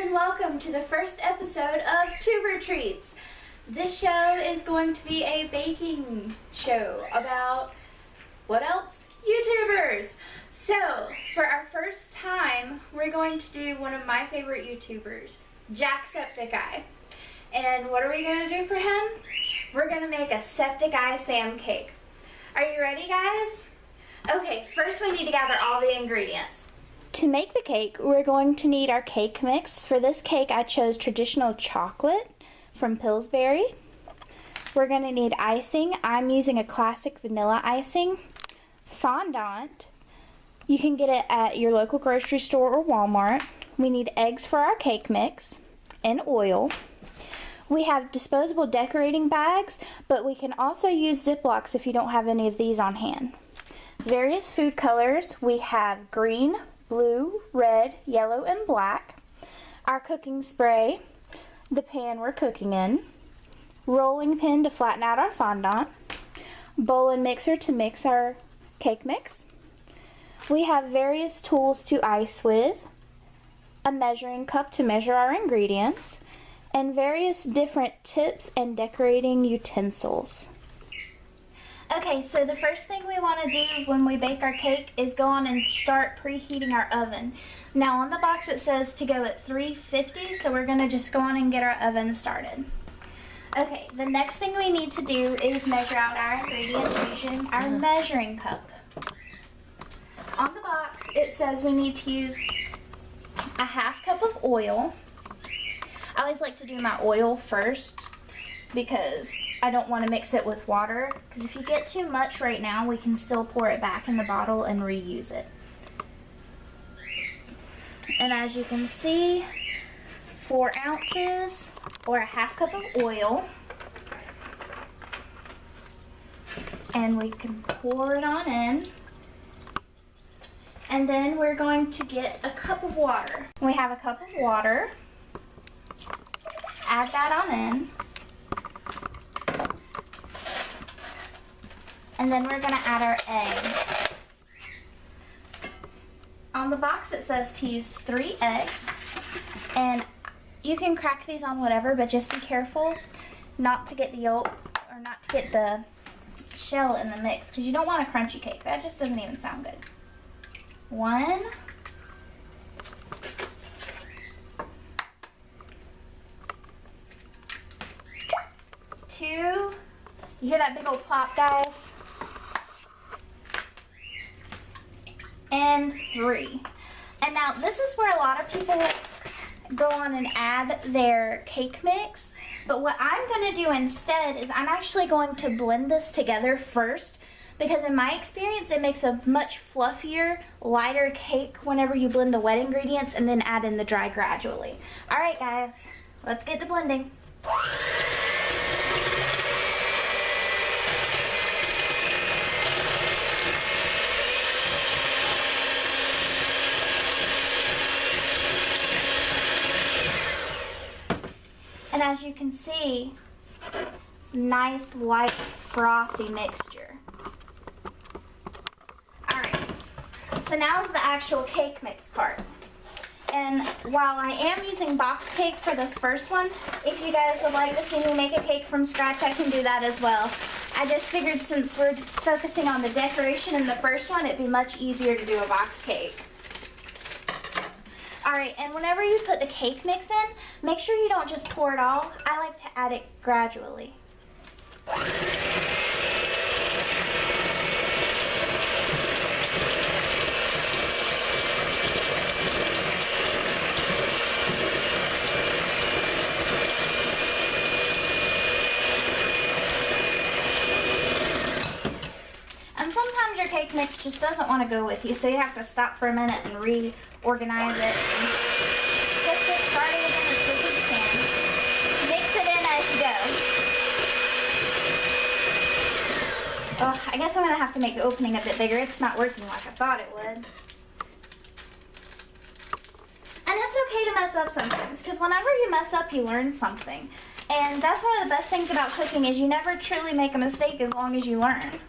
and welcome to the first episode of Tuber Treats. This show is going to be a baking show about, what else? YouTubers. So, for our first time, we're going to do one of my favorite YouTubers, Septiceye. And what are we going to do for him? We're going to make a Septiceye Sam Cake. Are you ready, guys? Okay, first we need to gather all the ingredients. To make the cake, we're going to need our cake mix. For this cake, I chose traditional chocolate from Pillsbury. We're going to need icing. I'm using a classic vanilla icing. Fondant. You can get it at your local grocery store or Walmart. We need eggs for our cake mix and oil. We have disposable decorating bags, but we can also use Ziplocs if you don't have any of these on hand. Various food colors. We have green, blue, red, yellow, and black. Our cooking spray, the pan we're cooking in, rolling pin to flatten out our fondant, bowl and mixer to mix our cake mix. We have various tools to ice with, a measuring cup to measure our ingredients, and various different tips and decorating utensils. Okay, so the first thing we want to do when we bake our cake is go on and start preheating our oven. Now on the box it says to go at 350, so we're going to just go on and get our oven started. Okay, the next thing we need to do is measure out our ingredients using our measuring cup. On the box it says we need to use a half cup of oil. I always like to do my oil first because I don't want to mix it with water, because if you get too much right now, we can still pour it back in the bottle and reuse it. And as you can see, 4 ounces or a half cup of oil. And we can pour it on in. And then we're going to get a cup of water. We have a cup of water. Add that on in. And then we're going to add our eggs. On the box it says to use 3 eggs. And you can crack these on whatever, but just be careful not to get the yolk or not to get the shell in the mix, because you don't want a crunchy cake. That just doesn't even sound good. 1. 2. You hear that big old plop, guys? And 3. And now this is where a lot of people go on and add their cake mix, but what I'm going to do instead is I'm actually going to blend this together first, because in my experience it makes a much fluffier, lighter cake whenever you blend the wet ingredients and then add in the dry gradually. Alright guys, let's get to blending. And as you can see, it's a nice, light, frothy mixture. Alright, so now is the actual cake mix part. And while I am using box cake for this first one, if you guys would like to see me make a cake from scratch, I can do that as well. I just figured since we're focusing on the decoration in the first one, it'd be much easier to do a box cake. Alright, and whenever you put the cake mix in, make sure you don't just pour it all. I like to add it gradually. And sometimes your cake mix just doesn't want to go with you, so you have to stop for a minute and reorganize it. Just get started with it as quick as you can. Mix it in as you go. Oh, I guess I'm going to have to make the opening a bit bigger. It's not working like I thought it would. And it's okay to mess up sometimes, because whenever you mess up, you learn something. And that's one of the best things about cooking, is you never truly make a mistake as long as you learn.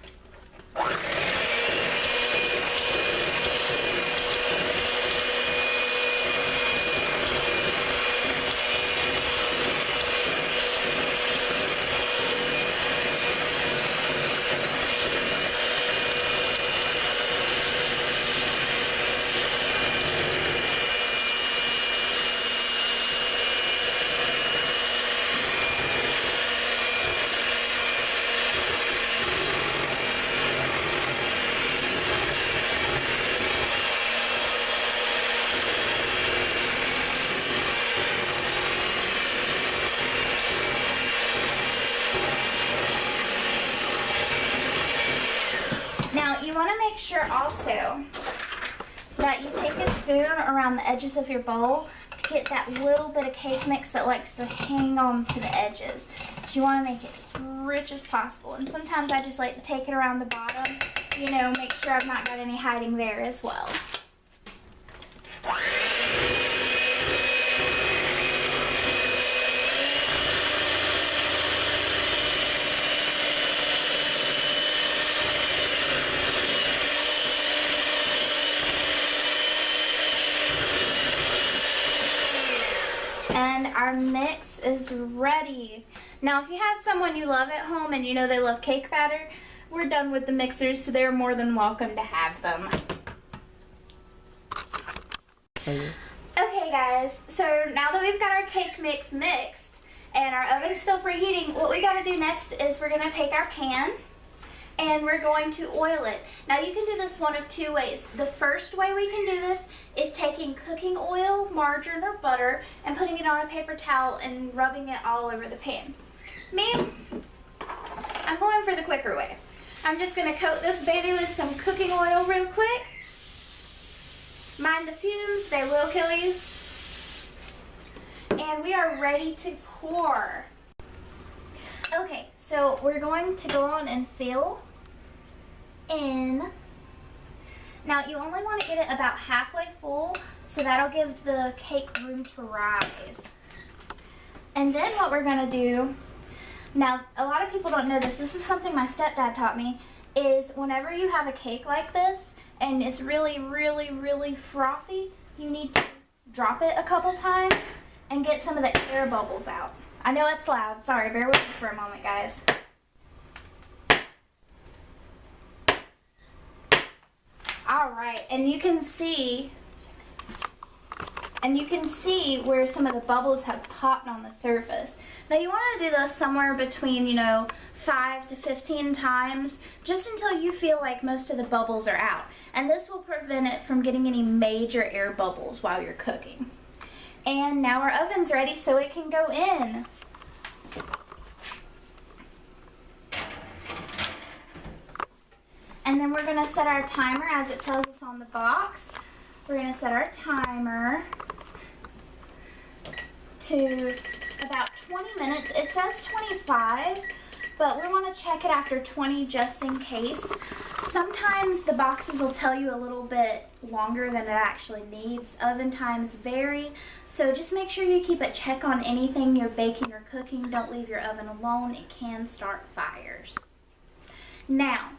sure also that you take a spoon around the edges of your bowl to get that little bit of cake mix that likes to hang on to the edges. But you want to make it as rich as possible. And sometimes I just like to take it around the bottom, you know, make sure I've not got any hiding there as well. And our mix is ready. Now, if you have someone you love at home and you know they love cake batter, we're done with the mixers, so they're more than welcome to have them. Okay guys, so now that we've got our cake mix mixed and our oven's still preheating, what we gotta do next is we're gonna take our pan and we're going to oil it. Now you can do this one of two ways. The first way we can do this is taking cooking oil, margarine, or butter and putting it on a paper towel and rubbing it all over the pan. Me, I'm going for the quicker way. I'm just gonna coat this baby with some cooking oil real quick. Mind the fumes, they will kill you. And we are ready to pour. Okay, so we're going to go on and fill in. Now you only want to get it about halfway full, so that'll give the cake room to rise. And then what we're gonna do, now a lot of people don't know this is something my stepdad taught me, is whenever you have a cake like this and it's really, really, really frothy, you need to drop it a couple times and get some of the air bubbles out. I know it's loud, sorry, bear with me for a moment, guys. Alright, and you can see where some of the bubbles have popped on the surface. Now you want to do this somewhere between, you know, 5 to 15 times, just until you feel like most of the bubbles are out. And this will prevent it from getting any major air bubbles while you're cooking. And now our oven's ready so it can go in. And then we're going to set our timer as it tells us on the box. We're going to set our timer to about 20 minutes. It says 25, but we want to check it after 20 just in case. Sometimes the boxes will tell you a little bit longer than it actually needs. Oven times vary, so just make sure you keep a check on anything you're baking or cooking. Don't leave your oven alone. It can start fires. Now,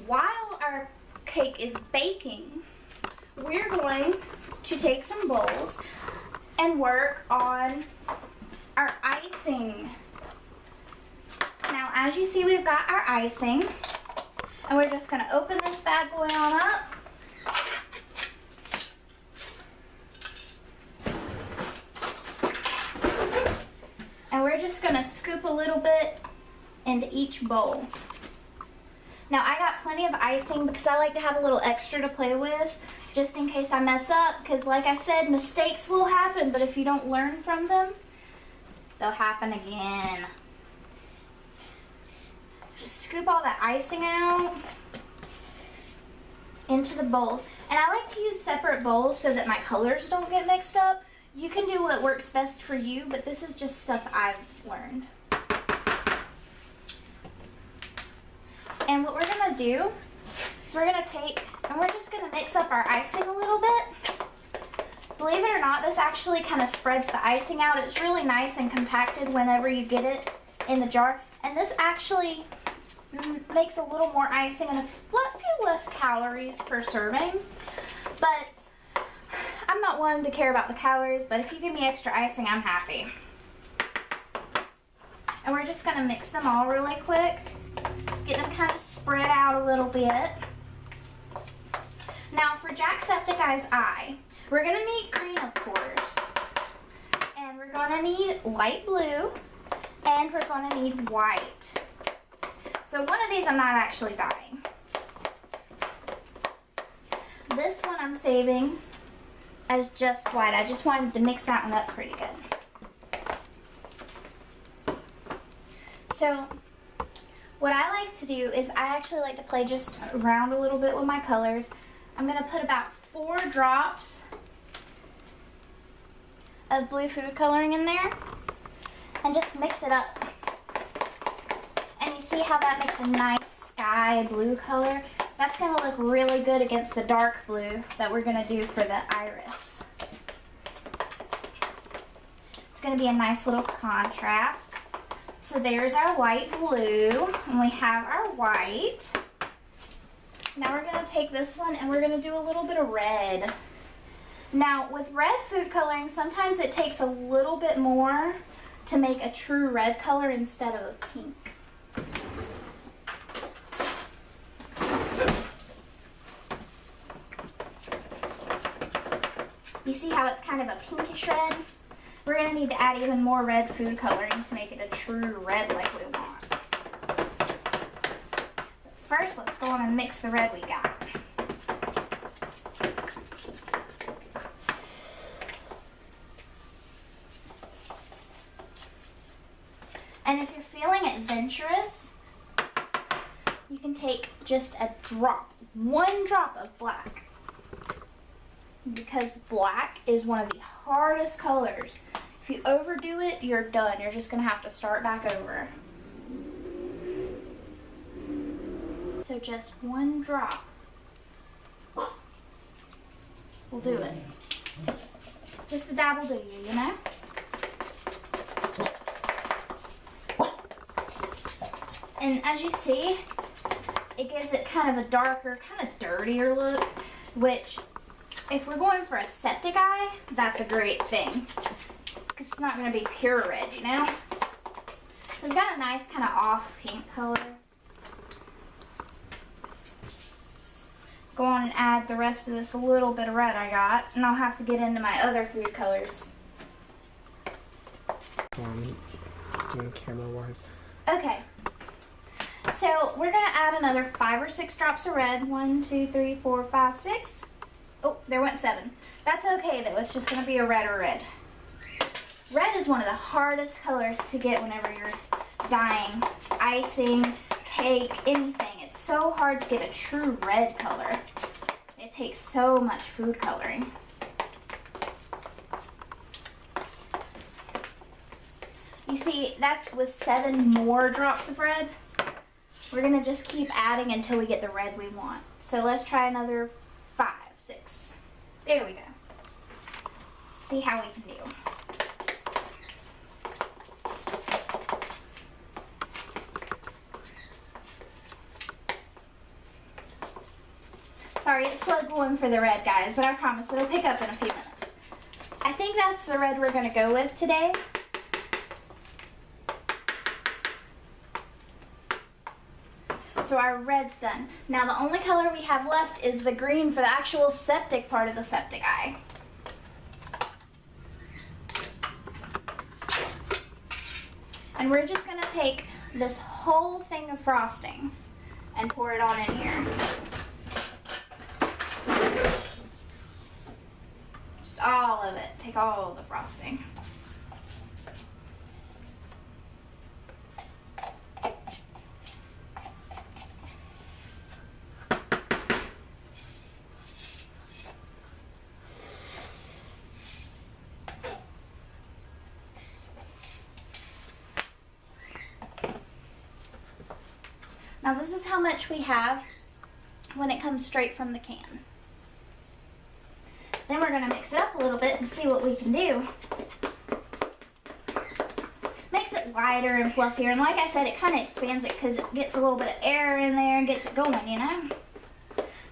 while our cake is baking, we're going to take some bowls and work on our icing. Now, as you see, we've got our icing, and we're just going to open this bad boy on up. And we're just going to scoop a little bit into each bowl. Now, I got plenty of icing because I like to have a little extra to play with just in case I mess up, because like I said, mistakes will happen, but if you don't learn from them, they'll happen again. So just scoop all that icing out into the bowls. And I like to use separate bowls so that my colors don't get mixed up. You can do what works best for you, but this is just stuff I've learned. And what we're going to do is we're going to take, and we're just going to mix up our icing a little bit. Believe it or not, this actually kind of spreads the icing out. It's really nice and compacted whenever you get it in the jar. And this actually makes a little more icing and a few less calories per serving. But I'm not one to care about the calories, but if you give me extra icing, I'm happy. And we're just going to mix them all really quick. Get them kind of spread out a little bit. Now for Jacksepticeye's eye, we're going to need green, of course. And we're going to need light blue. And we're going to need white. So one of these I'm not actually dyeing. This one I'm saving as just white. I just wanted to mix that one up pretty good. So what I like to do is I actually like to play just around a little bit with my colors. I'm going to put about 4 drops of blue food coloring in there and just mix it up. And you see how that makes a nice sky blue color? That's going to look really good against the dark blue that we're going to do for the iris. It's going to be a nice little contrast. So there's our white blue, and we have our white. Now we're going to take this one and we're going to do a little bit of red. Now with red food coloring, sometimes it takes a little bit more to make a true red color instead of a pink. You see how it's kind of a pinkish red? We're going to need to add even more red food coloring to make it a true red like we want. But first, let's go on and mix the red we got. And if you're feeling adventurous, you can take just a drop, 1 drop of black. Because black is one of the hardest colors. If you overdo it, you're done. You're just going to have to start back over. So just 1 drop will do it. Just a dab will do you know? And as you see, it gives it kind of a darker, kind of dirtier look, which if we're going for a Septiceye, that's a great thing. Because it's not going to be pure red, you know? So we've got a nice kind of off pink color. Go on and add the rest of this little bit of red I got, and I'll have to get into my other food colors. Doing camera-wise. Okay. So we're going to add another 5 or 6 drops of red. 1, 2, 3, 4, 5, 6. Oh, there went 7. That's okay though, it's just going to be a redder red. Red is one of the hardest colors to get whenever you're dyeing, icing, cake, anything. It's so hard to get a true red color. It takes so much food coloring. You see, that's with 7 more drops of red. We're going to just keep adding until we get the red we want. So let's try another 5, 6. There we go. See how we can do. Sorry, it's slow going for the red, guys, but I promise it'll pick up in a few minutes. I think that's the red we're going to go with today. So our red's done. Now the only color we have left is the green for the actual septic part of the Septiceye. And we're just going to take this whole thing of frosting and pour it on in here. Just all of it. Take all of the frosting. Now this is how much we have when it comes straight from the can. Then we're going to mix it up a little bit and see what we can do. Makes it lighter and fluffier, and like I said, it kind of expands it because it gets a little bit of air in there and gets it going, you know?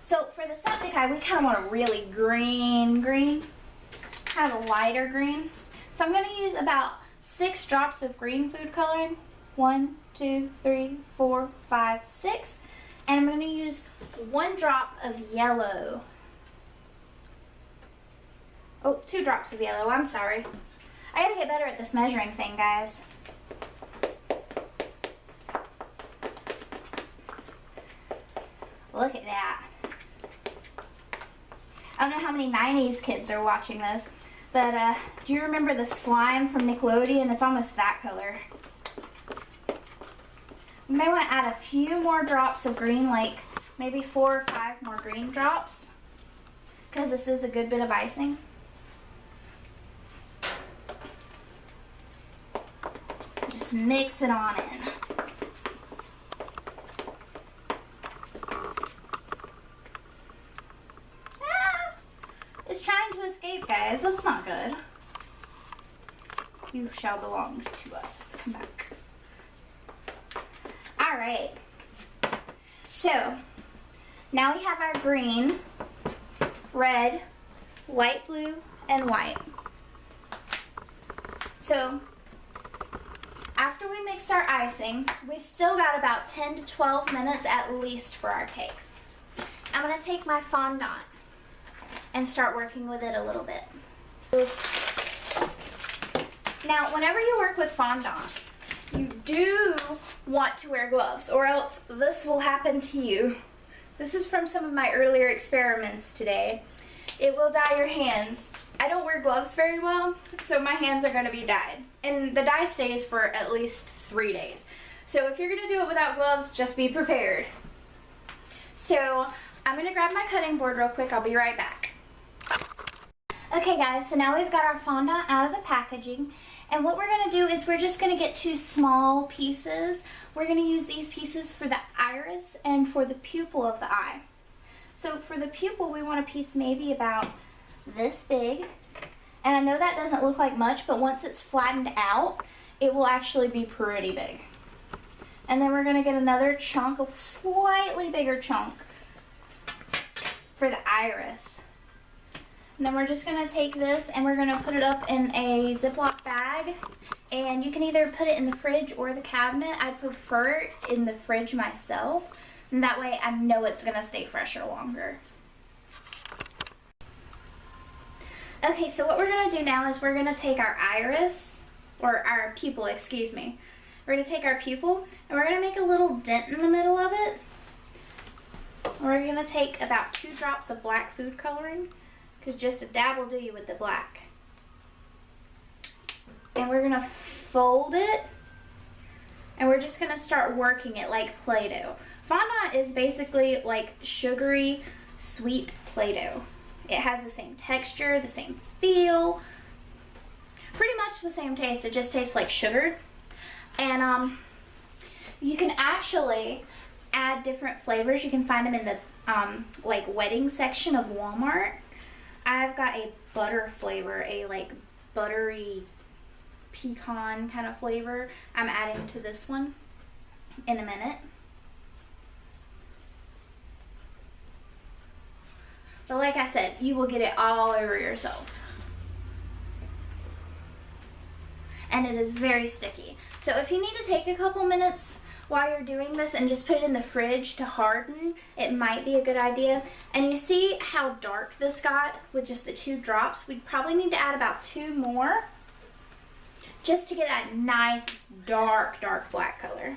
So for the Septiceye, we kind of want a really green, kind of a lighter green. So I'm going to use about 6 drops of green food coloring. 1, 2, 3, 4, 5, 6. And I'm going to use 1 drop of yellow. Oh, 2 drops of yellow, I'm sorry. I gotta get better at this measuring thing, guys. Look at that. I don't know how many 90s kids are watching this, but do you remember the slime from Nickelodeon? It's almost that color. You may want to add a few more drops of green, like maybe 4 or 5 more green drops, because this is a good bit of icing. Just mix it on in. It's trying to escape, guys. That's not good. You shall belong to us. Come back. All right. So, now we have our green, red, light blue, and white. So, after we mixed our icing, we still got about 10 to 12 minutes at least for our cake. I'm going to take my fondant and start working with it a little bit. Now, whenever you work with fondant, you do want to wear gloves, or else this will happen to you. This is from some of my earlier experiments today. It will dye your hands. I don't wear gloves very well, so my hands are going to be dyed. And the dye stays for at least 3 days. So if you're going to do it without gloves, just be prepared. So I'm going to grab my cutting board real quick. I'll be right back. Okay guys, so now we've got our fondant out of the packaging, and what we're going to do is we're just going to get 2 small pieces. We're going to use these pieces for the iris and for the pupil of the eye. So for the pupil, we want a piece maybe about this big, and I know that doesn't look like much, but once it's flattened out, it will actually be pretty big. And then we're going to get another chunk, a slightly bigger chunk for the iris. And then we're just going to take this and we're going to put it up in a Ziploc bag. And you can either put it in the fridge or the cabinet. I prefer it in the fridge myself. And that way I know it's going to stay fresher longer. Okay, so what we're going to do now is we're going to take our iris, or our pupil, excuse me. We're going to take our pupil and we're going to make a little dent in the middle of it. We're going to take about 2 drops of black food coloring, because just a dab will do you with the black. And we're going to fold it, and we're just going to start working it like Play-Doh. Fondant is basically like sugary, sweet Play-Doh. It has the same texture, the same feel, pretty much the same taste. It just tastes like sugar. And you can actually add different flavors. You can find them in the like wedding section of Walmart. I've got a butter flavor, a like buttery pecan kind of flavor. I'm adding to this one in a minute. But like I said, you will get it all over yourself. And it is very sticky. So if you need to take a couple minutes while you're doing this and just put it in the fridge to harden, it might be a good idea. And you see how dark this got with just the 2 drops? We'd probably need to add about 2 more just to get that nice dark, dark black color.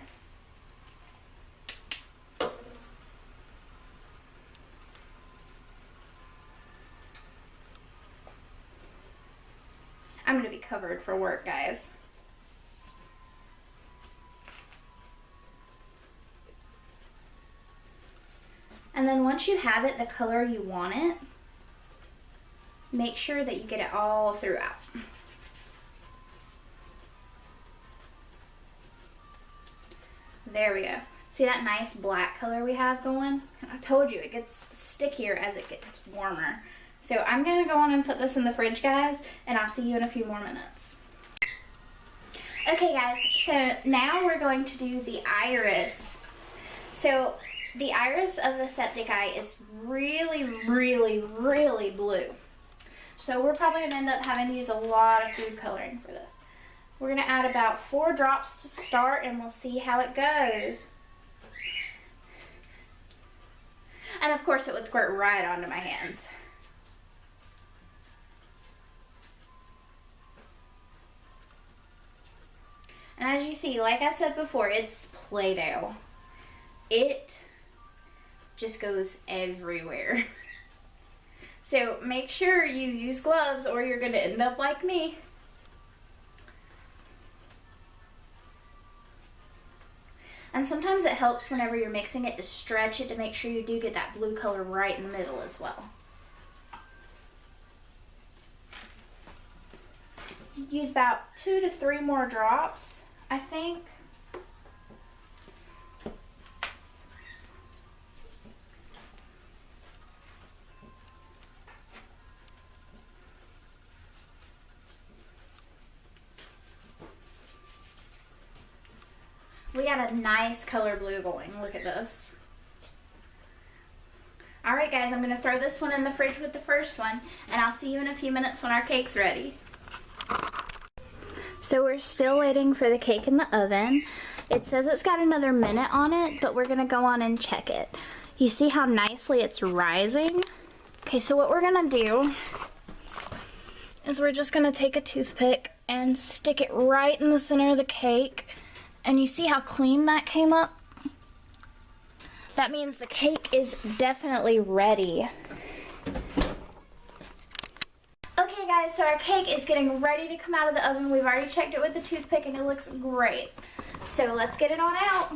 I'm going to be covered for work, guys. And then once you have it the color you want it, make sure that you get it all throughout. There we go. See that nice black color we have going? I told you it gets stickier as it gets warmer. So I'm going to go on and put this in the fridge, guys, and I'll see you in a few more minutes. Okay, guys, so now we're going to do the iris. So the iris of the Septiceye is really, really, really blue. So we're probably going to end up having to use a lot of food coloring for this. We're going to add about 4 drops to start, and we'll see how it goes. And of course it would squirt right onto my hands. And as you see, like I said before, it's Play-Doh. It just goes everywhere. So make sure you use gloves or you're going to end up like me. And sometimes it helps whenever you're mixing it to stretch it to make sure you do get that blue color right in the middle as well. Use about 2 to 3 more drops, I think. We got a nice color blue going. Look at this. Alright guys, I'm going to throw this one in the fridge with the first one, and I'll see you in a few minutes when our cake's ready. So we're still waiting for the cake in the oven. It says it's got another minute on it, but we're going to go on and check it. You see how nicely it's rising? Okay, so what we're going to do is we're just going to take a toothpick and stick it right in the center of the cake. And you see how clean that came up? That means the cake is definitely ready. Okay guys, so our cake is getting ready to come out of the oven. We've already checked it with the toothpick and it looks great. So let's get it on out.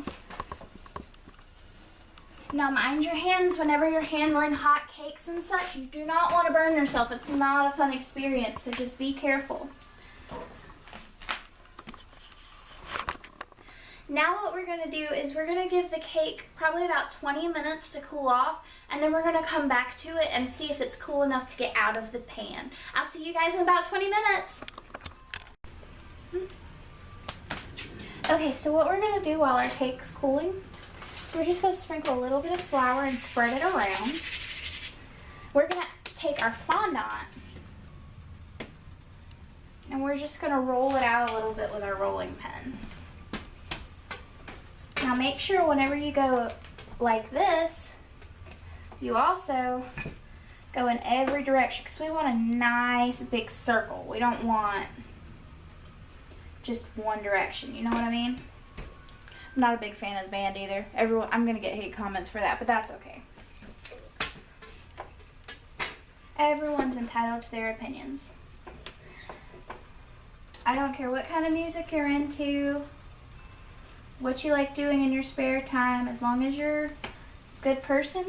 Now mind your hands whenever you're handling hot cakes and such. You do not want to burn yourself. It's not a fun experience, so just be careful. Now what we're going to do is we're going to give the cake probably about 20 minutes to cool off, and then we're going to come back to it and see if it's cool enough to get out of the pan. I'll see you guys in about 20 minutes. Okay, so what we're going to do while our cake's cooling, we're just going to sprinkle a little bit of flour and spread it around. We're going to take our fondant, and we're just going to roll it out a little bit with our rolling pin. Now make sure whenever you go like this, you also go in every direction because we want a nice big circle. We don't want just one direction, you know what I mean? I'm not a big fan of the band either. I'm going to get hate comments for that, but that's okay. Everyone's entitled to their opinions. I don't care what kind of music you're into, what you like doing in your spare time, as long as you're a good person,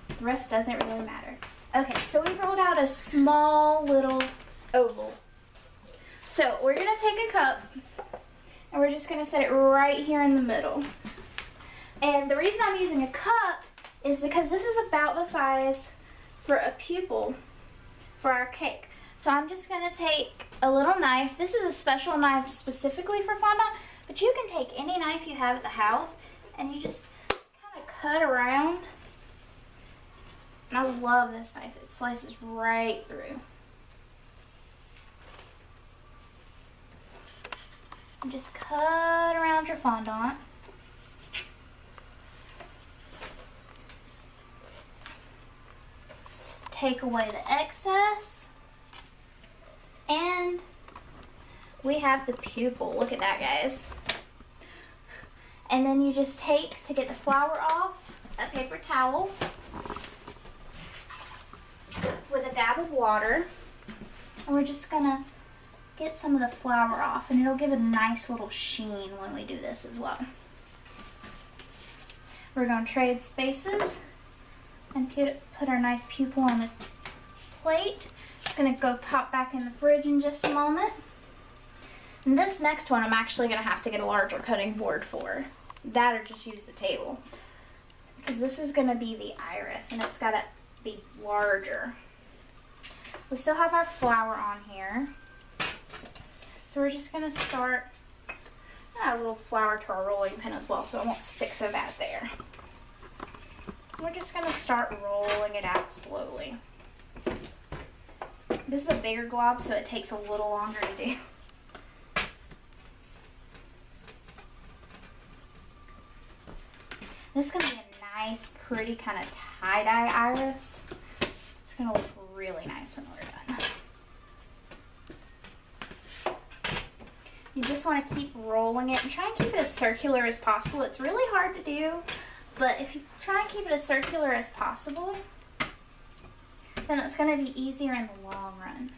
the rest doesn't really matter. Okay, so we've rolled out a small little oval. So we're going to take a cup and we're just going to set it right here in the middle. And the reason I'm using a cup is because this is about the size for a pupil for our cake. So I'm just going to take a little knife. This is a special knife specifically for fondant, but you can take any knife you have at the house and you just kind of cut around. And I love this knife. It slices right through. And just cut around your fondant. Take away the excess. And we have the pupil. Look at that, guys. And then you just take, to get the flour off, a paper towel with a dab of water. And we're just gonna get some of the flour off, and it'll give a nice little sheen when we do this as well. We're gonna trade spaces and put our nice pupil on the plate. It's gonna go pop back in the fridge in just a moment. And this next one I'm actually gonna have to get a larger cutting board for. That or just use the table. Because this is gonna be the iris and it's gotta be larger. We still have our flour on here. So we're just gonna start, add a little flour to our rolling pin as well so it won't stick so bad there. We're just gonna start rolling it out slowly. This is a bigger glob, so it takes a little longer to do. This is gonna be a nice, pretty kind of tie-dye iris. It's gonna look really nice when we're done. You just want to keep rolling it and try and keep it as circular as possible. It's really hard to do, but if you try and keep it as circular as possible, then it's going to be easier in the long run.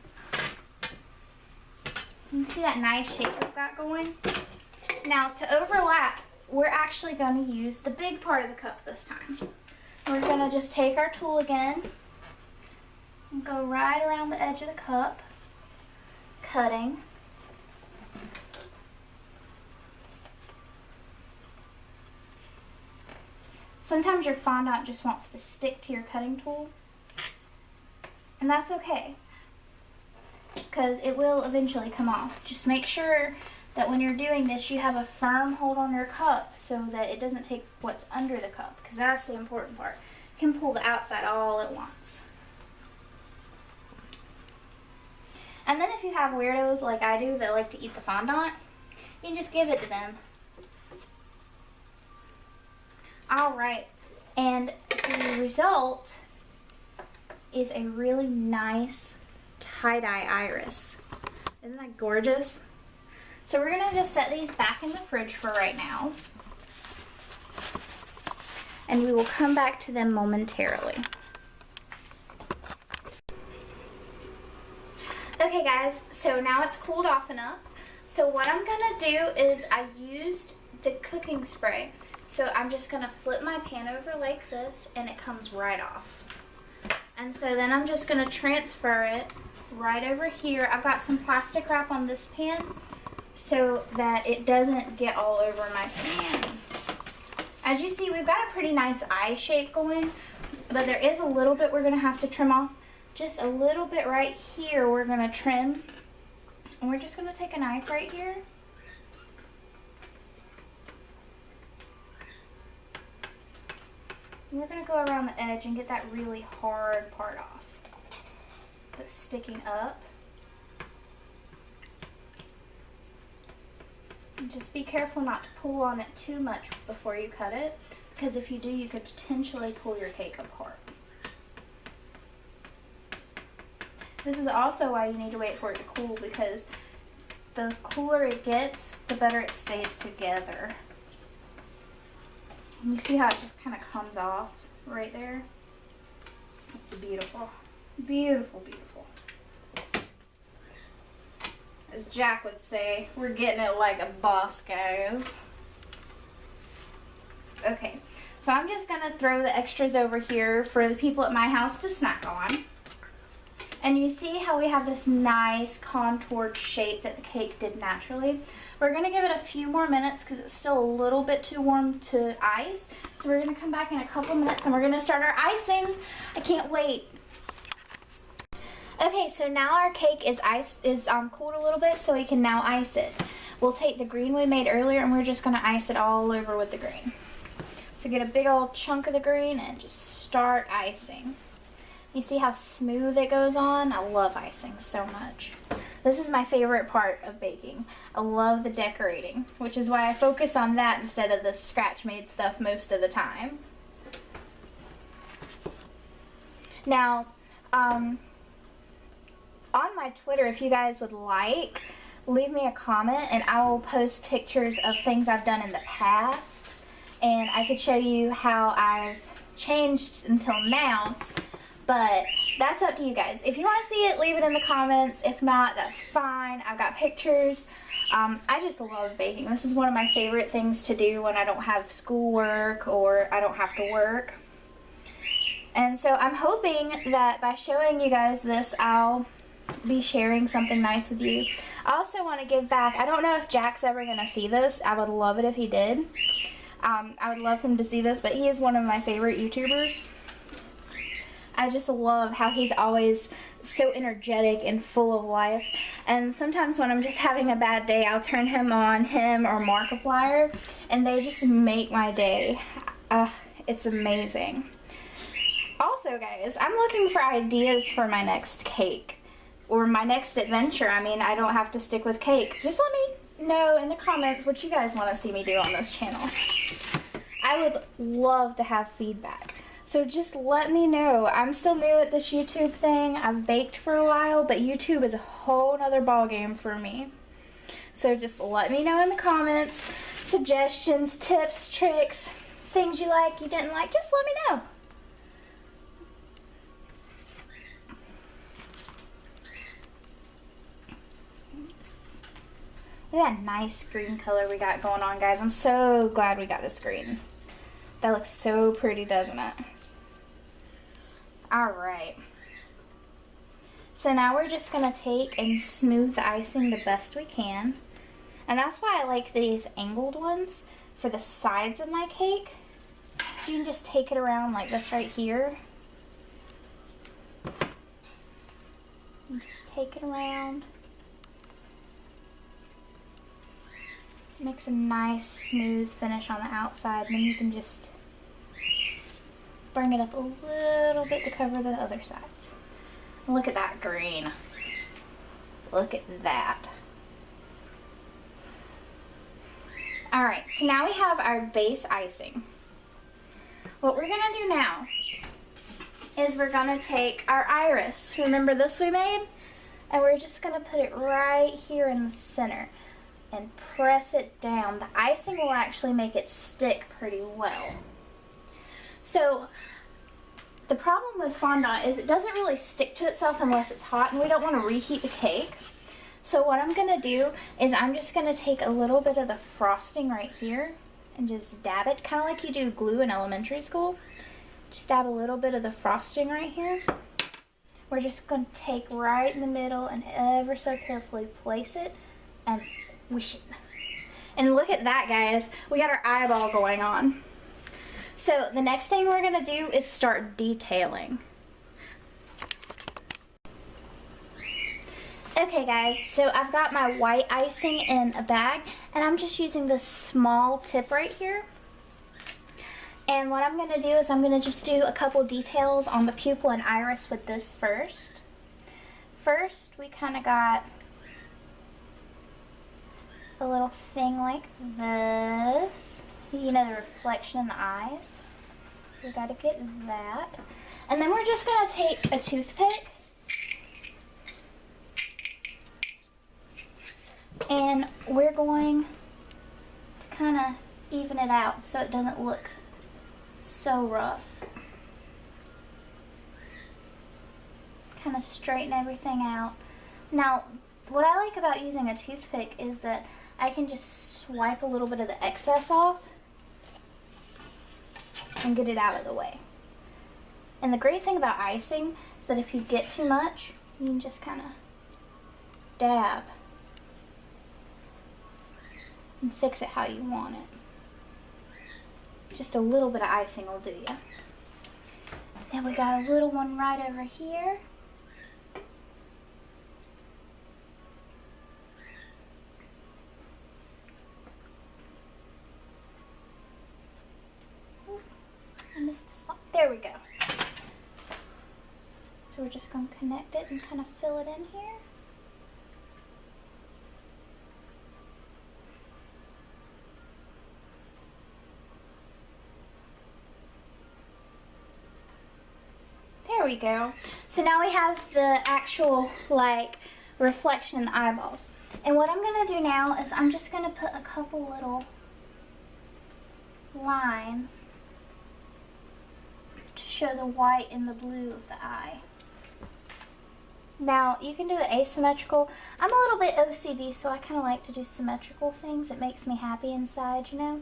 You can see that nice shape we've got going. Now to overlap we're actually going to use the big part of the cup this time. We're going to just take our tool again and go right around the edge of the cup, cutting. Sometimes your fondant just wants to stick to your cutting tool, and that's okay, because it will eventually come off. Just make sure that when you're doing this, you have a firm hold on your cup so that it doesn't take what's under the cup, because that's the important part. You can pull the outside all at once. And then if you have weirdos like I do that like to eat the fondant, you can just give it to them. Alright, and the result is a really nice tie-dye iris. Isn't that gorgeous? So we're going to just set these back in the fridge for right now. And we will come back to them momentarily. Okay guys, so now it's cooled off enough. So what I'm going to do is I used the cooking spray. So I'm just going to flip my pan over like this and it comes right off. And so then I'm just going to transfer it right over here. I've got some plastic wrap on this pan so that it doesn't get all over my pan. As you see, we've got a pretty nice eye shape going, but there is a little bit we're going to have to trim off. Just a little bit right here we're going to trim. And we're just going to take a knife right here. And we're going to go around the edge and get that really hard part off that's sticking up. And just be careful not to pull on it too much before you cut it, because if you do, you could potentially pull your cake apart. This is also why you need to wait for it to cool, because the cooler it gets, the better it stays together. And you see how it just kind of comes off right there? It's beautiful. Beautiful, beautiful. As Jack would say, we're getting it like a boss, guys. Okay, so I'm just going to throw the extras over here for the people at my house to snack on. And you see how we have this nice contoured shape that the cake did naturally. We're going to give it a few more minutes because it's still a little bit too warm to ice. So we're going to come back in a couple minutes and we're going to start our icing. I can't wait. Okay, so now our cake is cooled a little bit, so we can now ice it. We'll take the green we made earlier and we're just going to ice it all over with the green. So get a big old chunk of the green and just start icing. You see how smooth it goes on? I love icing so much. This is my favorite part of baking. I love the decorating, which is why I focus on that instead of the scratch-made stuff most of the time. Now, on my Twitter, if you guys would like, leave me a comment and I will post pictures of things I've done in the past. And I could show you how I've changed until now. But that's up to you guys. If you want to see it, leave it in the comments. If not, that's fine. I've got pictures. I just love baking. This is one of my favorite things to do when I don't have schoolwork or I don't have to work. And so I'm hoping that by showing you guys this, I'll be sharing something nice with you. I also want to give back. I don't know if Jack's ever going to see this. I would love it if he did. I would love him to see this, but he is one of my favorite YouTubers. I just love how he's always so energetic and full of life. And sometimes when I'm just having a bad day, I'll turn him on, him or Markiplier, and they just make my day. It's amazing. Also, guys, I'm looking for ideas for my next cake or my next adventure. I mean, I don't have to stick with cake. Just let me know in the comments what you guys want to see me do on this channel. I would love to have feedback. So just let me know. I'm still new at this YouTube thing. I've baked for a while, but YouTube is a whole nother ballgame for me. So just let me know in the comments. Suggestions, tips, tricks, things you like, you didn't like, just let me know. Look at that nice green color we got going on, guys. I'm so glad we got this green. That looks so pretty, doesn't it? All right. So now we're just gonna take and smooth the icing the best we can. And that's why I like these angled ones for the sides of my cake. You can just take it around like this right here. And just take it around. Makes a nice smooth finish on the outside, and then you can just bring it up a little bit to cover the other sides. Look at that green. Look at that. Alright, so now we have our base icing. What we're gonna do now is we're gonna take our iris. Remember this we made? And we're just gonna put it right here in the center and press it down. The icing will actually make it stick pretty well. So the problem with fondant is it doesn't really stick to itself unless it's hot, and we don't want to reheat the cake. So what I'm gonna do is I'm just gonna take a little bit of the frosting right here and just dab it, kind of like you do glue in elementary school. Just dab a little bit of the frosting right here. We're just gonna take right in the middle and ever so carefully place it and squish it. And look at that, guys. We got our eyeball going on. So the next thing we're gonna do is start detailing. Okay guys, so I've got my white icing in a bag, and I'm just using this small tip right here. And what I'm going to do is I'm going to just do a couple details on the pupil and iris with this first. First, we kind of got a little thing like this. You know, the reflection in the eyes. We got to get that. And then we're just going to take a toothpick and we're going to kind of even it out so it doesn't look so rough. Kind of straighten everything out. Now, what I like about using a toothpick is that I can just swipe a little bit of the excess off and get it out of the way. And the great thing about icing is that if you get too much, you can just kind of dab and fix it how you want it. Just a little bit of icing will do you. Then we got a little one right over here. I missed the spot. There we go. So we're just going to connect it and kind of fill it in here. There we go. So now we have the actual like reflection in the eyeballs. And what I'm going to do now is I'm just going to put a couple little lines to show the white and the blue of the eye. Now you can do it asymmetrical. I'm a little bit OCD, so I kind of like to do symmetrical things. It makes me happy inside, you know.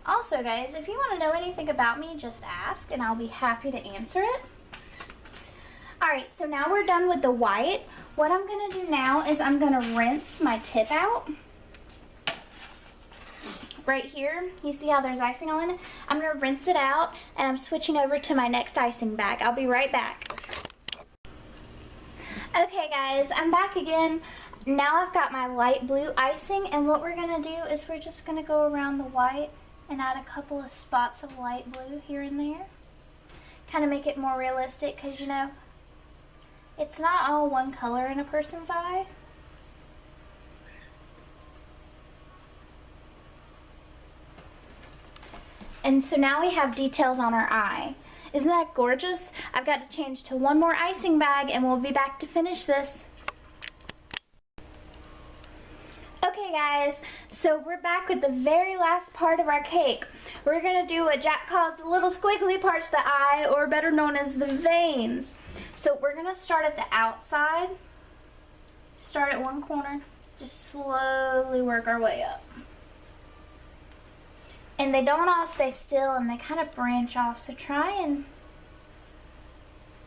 Also, guys, if you want to know anything about me, just ask and I'll be happy to answer it. Alright, so now we're done with the white. What I'm going to do now is I'm going to rinse my tip out. Right here, you see how there's icing on it? I'm going to rinse it out and I'm switching over to my next icing bag. I'll be right back. Okay guys, I'm back again. Now I've got my light blue icing, and what we're going to do is we're just going to go around the white and add a couple of spots of light blue here and there. Kind of make it more realistic because, you know, it's not all one color in a person's eye. And so now we have details on our eye. Isn't that gorgeous? I've got to change to one more icing bag and we'll be back to finish this. Okay guys, so we're back with the very last part of our cake. We're going to do what Jack calls the little squiggly parts of the eye, or better known as the veins. So we're going to start at the outside, start at one corner, just slowly work our way up. And they don't all stay still and they kind of branch off, so try and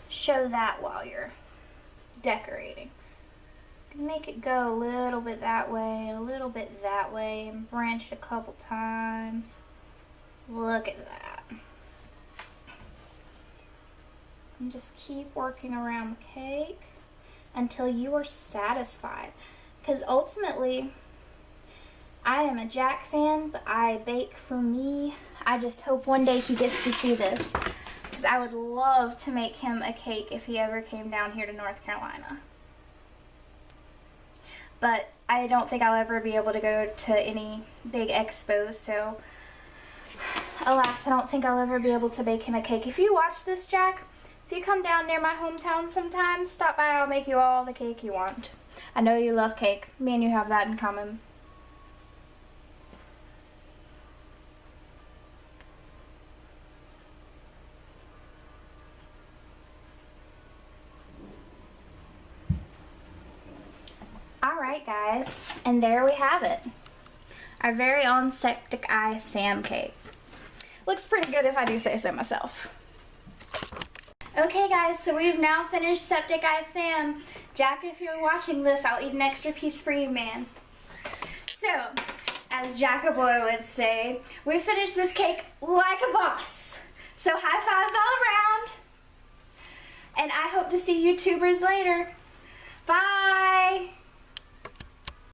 show that while you're decorating. Make it go a little bit that way, a little bit that way, and branch it a couple times. Look at that. And just keep working around the cake until you are satisfied. Because ultimately, I am a Jack fan, but I bake for me. I just hope one day he gets to see this, because I would love to make him a cake if he ever came down here to North Carolina. But I don't think I'll ever be able to go to any big expos, so alas, I don't think I'll ever be able to bake him a cake. If you watch this, Jack, if you come down near my hometown sometime, stop by, I'll make you all the cake you want. I know you love cake. Me and you have that in common. Alright guys, and there we have it. Our very own Septiceye Sam Cake. Looks pretty good if I do say so myself. Okay guys, so we've now finished Septiceye Sam. Jack, if you're watching this, I'll eat an extra piece for you, man. So, as Jackaboy would say, we finished this cake like a boss. So high fives all around. And I hope to see you tubers later. Bye!